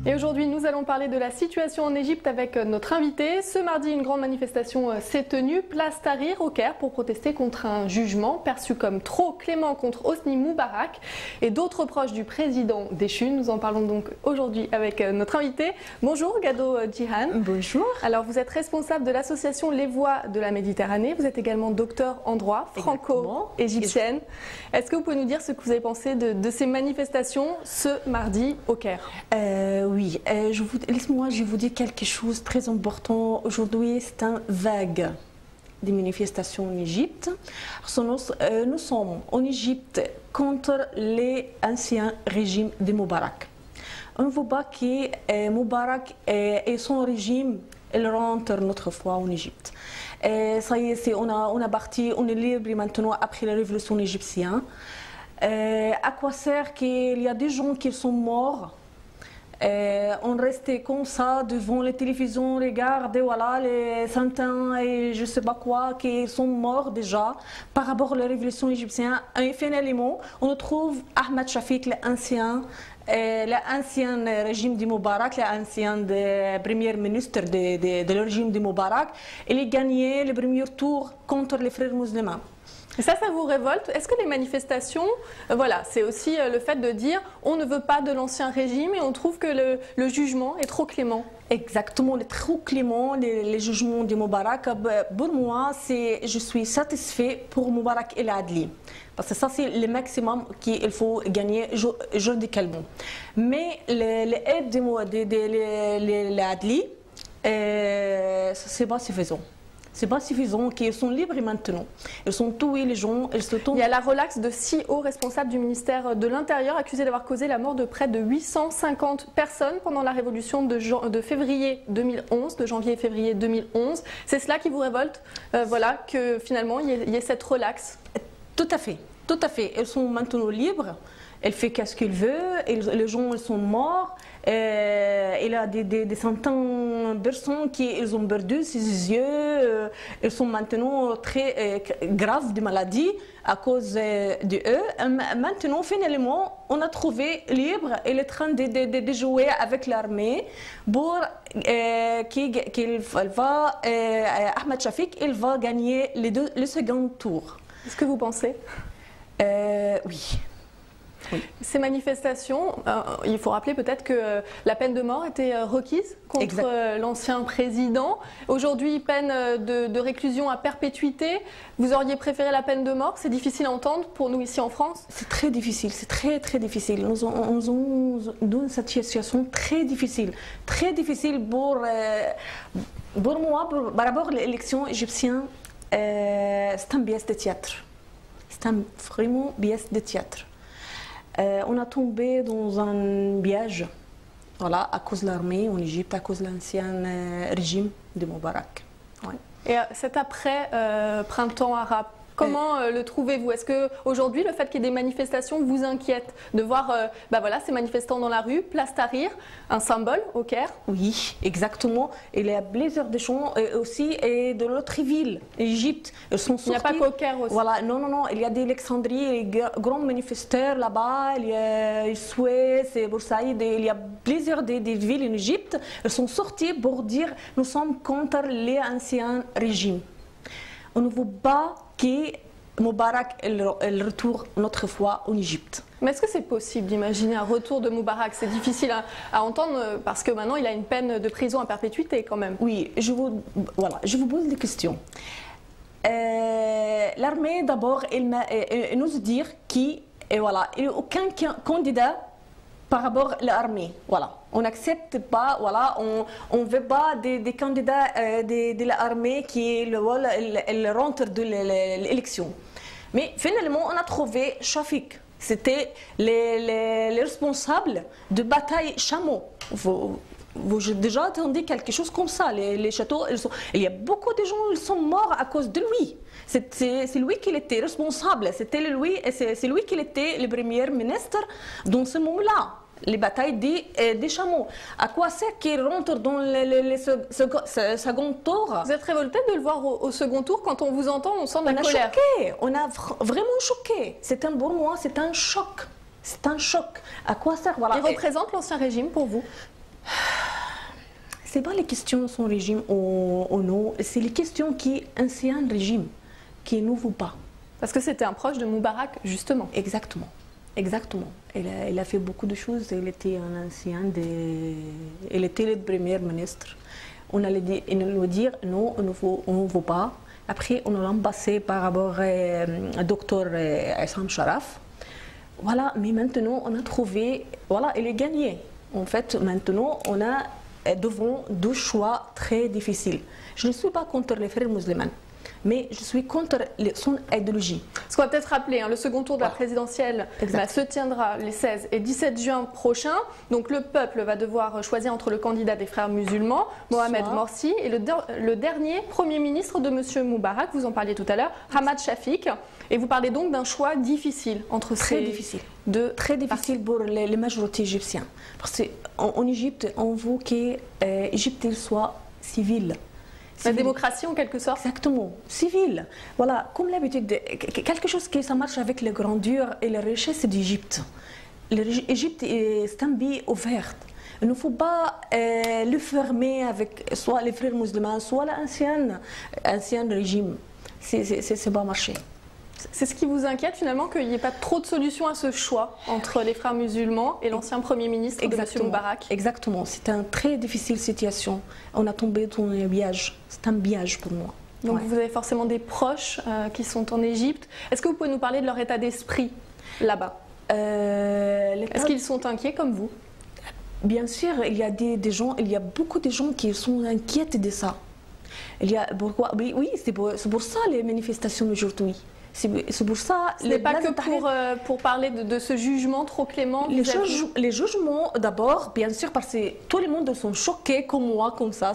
Et aujourd'hui, nous allons parler de la situation en Égypte avec notre invité. Ce mardi, une grande manifestation s'est tenue, place Tahrir au Caire, pour protester contre un jugement perçu comme trop clément contre Hosni Moubarak et d'autres proches du président déchu. Nous en parlons donc aujourd'hui avec notre invité. Bonjour Gado Djihan. Bonjour. Alors vous êtes responsable de l'association Les Voix de la Méditerranée. Vous êtes également docteur en droit franco-égyptienne. Est-ce que vous pouvez nous dire ce que vous avez pensé de ces manifestations ce mardi au Caire? Oui, laisse-moi, je vous dire quelque chose de très important. Aujourd'hui, c'est un vague des manifestations en Égypte. Nous sommes en Égypte contre les anciens régimes de Moubarak. On ne veut pas que Moubarak et son régime rentrent notre fois en Égypte. Ça y est, on est libre maintenant après la révolution égyptienne. À quoi sert qu'il y a des gens qui sont morts? On restait comme ça devant les télévisions, regarder voilà, les centaines et je ne sais pas quoi qui sont morts déjà par rapport à la révolution égyptienne. Et finalement, on trouve Ahmed Shafik, l'ancien régime de Moubarak, l'ancien premier ministre de le régime de Moubarak. Il a gagné le premier tour contre les frères musulmans. Et ça vous révolte? Est-ce que les manifestations, voilà, c'est aussi le fait de dire on ne veut pas de l'ancien régime et on trouve que le jugement est trop clément? Exactement, il est trop clément, les jugements de Moubarak. Pour moi, je suis satisfait pour Moubarak et l'Adli. Parce que ça, c'est le maximum qu'il faut gagner juridiquement. Mais les aides de l'Adli, ce n'est pas suffisant. C'est pas suffisant qu'ils sont libres maintenant. Ils sont tués les gens. Il y a la relaxe de 6 hauts responsables du ministère de l'Intérieur accusés d'avoir causé la mort de près de 850 personnes pendant la révolution de février 2011, de janvier et février 2011. C'est cela qui vous révolte, voilà, que finalement il y ait cette relaxe? Tout à fait, tout à fait. Ils sont maintenant libres. Elle fait qu'est-ce qu'elle veut. Les gens ils sont morts. Il y a des centaines de personnes qui ont perdu ses yeux. Ils sont maintenant très graves de maladies à cause de eux. Maintenant, finalement, on a trouvé libre. Il est en train de jouer avec l'armée pour Ahmed Shafik il va gagner le second tour. Est-ce que vous pensez? Oui. Oui. Ces manifestations, il faut rappeler peut-être que la peine de mort était requise contre l'ancien président. Aujourd'hui, peine de réclusion à perpétuité. Vous auriez préféré la peine de mort? C'est difficile à entendre pour nous ici en France. C'est très difficile, c'est très difficile. Nous sommes dans cette situation très difficile pour moi. Par rapport à l'élection égyptienne, c'est une pièce de théâtre. C'est vraiment une pièce de théâtre. On a tombé dans un piège, voilà, à cause de l'armée en Égypte, à cause de l'ancien régime de Moubarak. Ouais. Et cet après-printemps arabe, comment le trouvez-vous? Est-ce qu'aujourd'hui, le fait qu'il y ait des manifestations vous inquiète de voir voilà, ces manifestants dans la rue, place Tahrir, un symbole au Caire? Oui, exactement. Il y a plusieurs des gens aussi et de l'autre ville, l'Égypte. Ils sont sortis. Il n'y a pas qu'au Caire aussi. Voilà, non. Il y a d'Alexandrie, des grands manifestants là-bas. Il y a Suez, Boursaïd. Il y a plusieurs des villes en Égypte. Ils sont sortis pour dire nous sommes contre l'ancien régime. On ne veut pas que Moubarak retourne notre fois en Égypte. Mais est-ce que c'est possible d'imaginer un retour de Moubarak? C'est difficile à entendre parce que maintenant il a une peine de prison à perpétuité quand même. Oui, je vous pose des questions. L'armée d'abord, elle nous dit qu'il n'y a aucun candidat par rapport à l'armée. Voilà. On n'accepte pas, voilà, on ne veut pas des candidats de l'armée qui rentrent de l'élection. Mais finalement, on a trouvé Shafik. C'était les responsables de bataille chameau. Vous avez déjà entendu quelque chose comme ça. Les châteaux, il y a beaucoup de gens qui sont morts à cause de lui. C'est lui qui était responsable. C'est lui qui était le premier ministre dans ce moment-là. Les batailles des chameaux. À quoi sert qu'il rentre dans le second tour? Vous êtes révolté de le voir au second tour? Quand on vous entend, on sent de la colère. On a vraiment choqué. Pour moi, c'est un choc. C'est un choc. À quoi sert? Voilà. Il représente l'ancien régime pour vous? Ce n'est pas les questions de son régime ou non, c'est les questions qui est ancien régime, qui est nouveau pas. Parce que c'était un proche de Moubarak, justement. Exactement. Exactement. Elle a fait beaucoup de choses. Elle était un ancien elle était le premier ministre. On allait nous dire non, on ne veut pas. Après, on l'a embassé par rapport au docteur Essam Sharaf. Voilà, mais maintenant, on a trouvé, voilà, elle est gagnée. En fait, maintenant, on a devant deux choix très difficiles. Je ne suis pas contre les frères musulmans, mais je suis contre son idéologie. Ce qu'on va peut-être rappeler, hein, le second tour de la présidentielle se tiendra les 16 et 17 juin prochains. Donc le peuple va devoir choisir entre le candidat des frères musulmans, Mohamed Morsi, et le dernier Premier ministre de M. Moubarak, vous en parliez tout à l'heure, Hamad Shafik. Et vous parlez donc d'un choix difficile entre très difficile. Très difficile pour les majorités égyptiennes. Parce qu'en Égypte, on veut que l'Égypte soit civile. La démocratie en quelque sorte. Exactement, civile. Voilà, comme l'habitude, quelque chose qui ça marche avec la grandeur et la richesse d'Égypte. L'Égypte est un pays ouvert. Il ne faut pas le fermer avec soit les frères musulmans, soit l'ancien régime. C'est pas marché. C'est ce qui vous inquiète finalement, qu'il n'y ait pas trop de solutions à ce choix entre les frères musulmans et l'ancien Premier ministre de M. Moubarak? Exactement, c'est une très difficile situation. On a tombé dans un piège, c'est un piège pour moi. Donc vous avez forcément des proches qui sont en Égypte. Est-ce que vous pouvez nous parler de leur état d'esprit là-bas? Est-ce qu'ils sont inquiets comme vous? Bien sûr, il y a des gens, il y a beaucoup de gens qui sont inquiets de ça. Il y a pourquoi? Oui, c'est pour ça les manifestations aujourd'hui. C'est pour ça. Ce n'est pas que pour parler de ce jugement trop clément. Les jugements, d'abord, bien sûr, parce que tout le monde sont choqués comme moi, comme ça.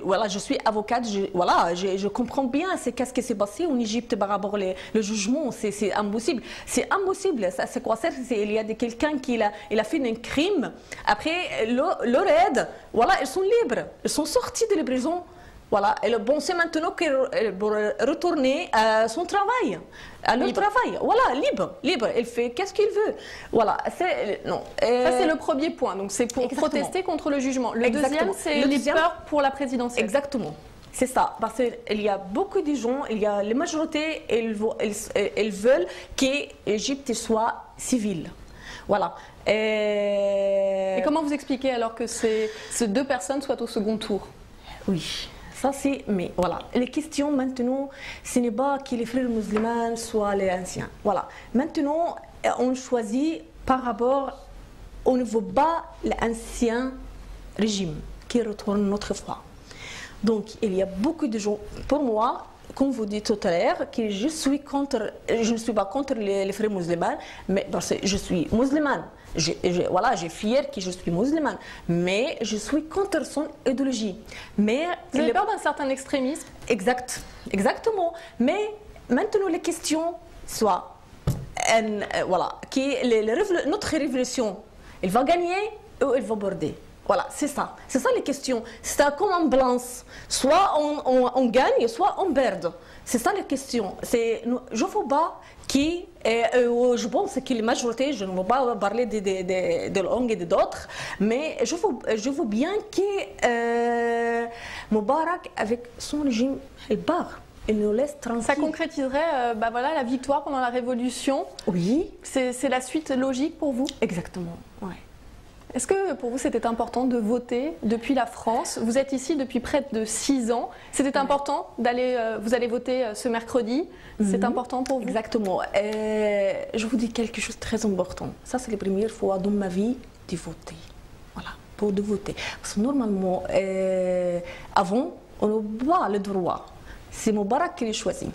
Voilà, je suis avocate, je comprends bien qu'est-ce qui s'est passé en Égypte par rapport au jugement. C'est impossible. C'est impossible. C'est quoi ça? Il y a quelqu'un qui a fait un crime. Après, leur aide, voilà, ils sont libres. Ils sont sortis de la prison. Voilà, et bon, c'est maintenant pour retourner à son travail, à leur travail. Voilà, libre. Elle fait qu'est-ce qu'il veut. Voilà, ça c'est le premier point. Donc c'est pour protester contre le jugement. Le deuxième, c'est les peurs pour la présidentielle. Exactement. C'est ça, parce qu'il y a beaucoup de gens, il y a les majorités, elles veulent que l'Égypte soit civile. Voilà. Et comment vous expliquez alors que ces deux personnes soient au second tour? Oui. Ça, mais voilà, les questions maintenant, ce n'est pas que les frères musulmans soient les anciens. Voilà, maintenant, on choisit par rapport, on ne veut pas l'ancien régime qui retourne notre foi. Donc, il y a beaucoup de gens, pour moi, comme vous dites tout à l'heure, que je ne suis pas contre les frères musulmans, mais parce que je suis musulmane. Voilà, j'ai fière que je suis musulmane, mais je suis contre son idéologie. Mais vous avez peur d'un certain extrémisme? Exactement. Mais maintenant, les questions soient, voilà, notre révolution, elle va gagner ou elle va border. Voilà, c'est ça les questions. C'est comme en balance. Soit on gagne, soit on perd. C'est ça la question. Je ne veux pas je pense que la majorité, je ne veux pas parler de langue et d'autres, mais je veux bien que Moubarak, avec son régime, il part. Il nous laisse tranquille. Ça concrétiserait voilà, la victoire pendant la Révolution. Oui. C'est la suite logique pour vous? Exactement, oui. Est-ce que pour vous c'était important de voter depuis la France? Vous êtes ici depuis près de 6 ans. C'était important d'aller, vous allez voter ce mercredi. C'est important pour vous? Exactement. Je vous dis quelque chose de très important. Ça, c'est la première fois dans ma vie de voter. Voilà, pour de voter. Parce que normalement, avant, on n'a pas le droit. C'est Moubarak qui l'a choisi.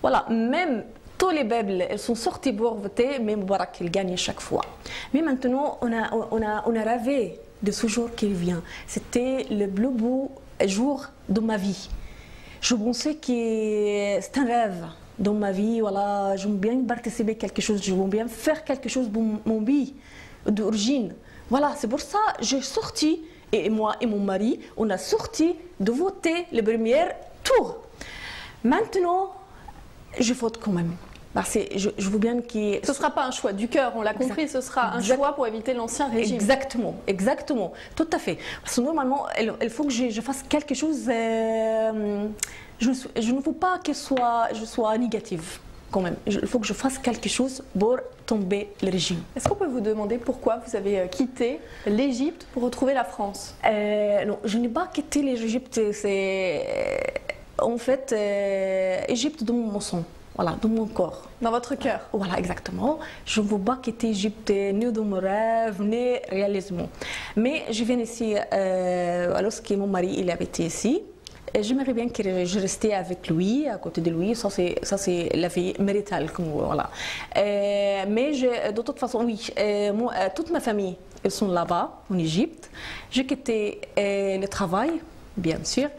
Voilà, même tous les peuples, elles sont sortis pour voter, mais Moubarak, il gagne chaque fois. Mais maintenant, on a rêvé de ce jour qui vient. C'était le plus beau jour de ma vie. Je pensais que c'est un rêve dans ma vie. Voilà, j'aime bien participer à quelque chose, j'aime bien faire quelque chose pour mon pays d'origine. Voilà, c'est pour ça que j'ai sorti, et moi et mon mari, on a sorti de voter le premier tour. Maintenant, je vote quand même. Je veux bien qu'il... Ce ne sera pas un choix du cœur, on l'a compris, ce sera un choix pour éviter l'ancien régime. Exactement, exactement, tout à fait. Parce que normalement, il faut que je fasse quelque chose... je ne veux pas que je sois négative. Quand même. Il faut que je fasse quelque chose pour tomber le régime. Est-ce qu'on peut vous demander pourquoi vous avez quitté l'Égypte pour retrouver la France? Non, je n'ai pas quitté l'Égypte. C'est en fait l'Égypte dans mon sang, voilà, dans mon corps. Dans votre cœur? Voilà, exactement. Je ne veux pas quitter l'Égypte ni dans mon rêve, ni réalistement. Mais je viens ici lorsque mon mari il habitait ici. J'aimerais bien que je restais avec lui, à côté de lui. Ça, c'est la vie maritale. Voilà. Mais de toute façon, oui, toute ma famille, ils sont là-bas, en Égypte. J'ai quitté le travail, bien sûr.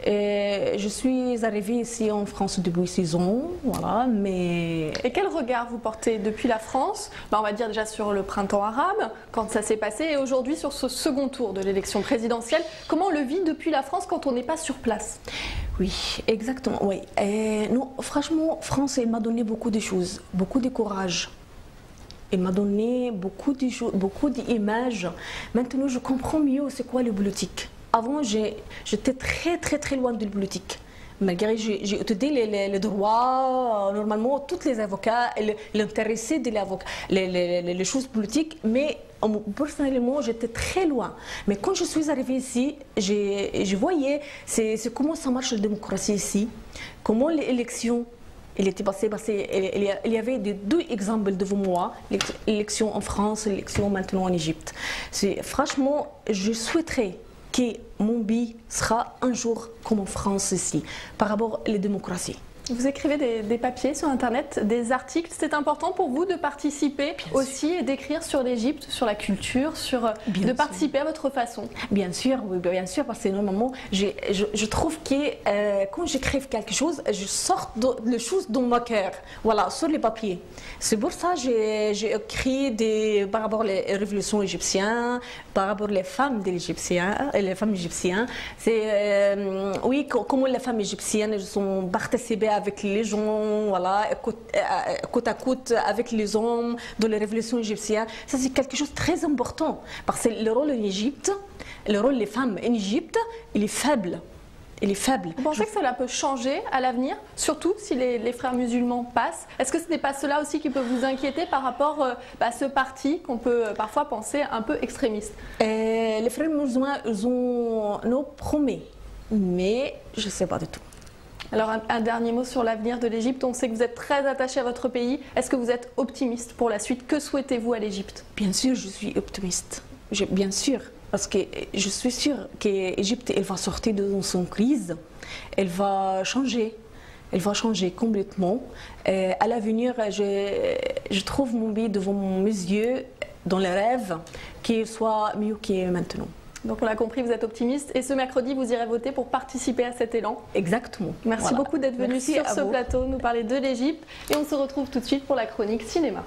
Je suis arrivée ici en France depuis 6 ans, voilà, mais... Et quel regard vous portez depuis la France, on va dire déjà sur le printemps arabe, quand ça s'est passé, et aujourd'hui sur ce second tour de l'élection présidentielle? Comment on le vit depuis la France quand on n'est pas sur place? Oui, exactement, oui. Non, franchement, France, elle m'a donné beaucoup de choses, beaucoup de courage. Elle m'a donné beaucoup d'images. Maintenant, je comprends mieux c'est quoi le politique. Avant, j'étais très loin de la politique. Malgré j'ai étudié les droits, normalement, tous les avocats, l'intéressé de l'avocat, les choses politiques, mais personnellement, j'étais très loin. Mais quand je suis arrivée ici, je voyais comment ça marche la démocratie ici, comment l'élection. Il était passé, il y avait deux exemples devant moi, l'élection en France, l'élection maintenant en Égypte. Franchement, je souhaiterais que mon pays sera un jour comme en France ici, par rapport à la démocratie. Vous écrivez des papiers sur Internet, des articles. C'est important pour vous de participer aussi et d'écrire sur l'Égypte, sur la culture, de participer à votre façon? Bien sûr, oui, bien sûr, parce que normalement, je trouve que quand j'écris quelque chose, je sors les choses dans mon cœur, voilà, sur les papiers. C'est pour ça que j'ai écrit par rapport aux révolutions égyptiennes, par rapport aux femmes égyptiennes. C'est, oui, comment les femmes égyptiennes ont participé avec les gens, voilà, côte à côte avec les hommes dans les révolutions égyptiennes. Ça, c'est quelque chose de très important parce que le rôle en Égypte, le rôle des femmes en Égypte, il est faible. Il est faible. Vous pensez que cela peut changer à l'avenir, surtout si les frères musulmans passent? Est-ce que ce n'est pas cela aussi qui peut vous inquiéter par rapport à ce parti qu'on peut parfois penser un peu extrémiste? Les frères musulmans, ils ont nos promis, mais je ne sais pas du tout. Alors un dernier mot sur l'avenir de l'Égypte. On sait que vous êtes très attaché à votre pays. Est-ce que vous êtes optimiste pour la suite? Que souhaitez-vous à l'Égypte? Bien sûr, je suis optimiste. Bien sûr, parce que je suis sûre que l'Égypte va sortir de son crise. Elle va changer. Elle va changer complètement. À l'avenir, je trouve mon pays devant mes yeux, dans les rêves, qu'il soit mieux que maintenant. Donc on l'a compris, vous êtes optimiste et ce mercredi vous irez voter pour participer à cet élan. Exactement. Merci beaucoup d'être venu sur ce plateau nous parler de l'Égypte et on se retrouve tout de suite pour la chronique cinéma.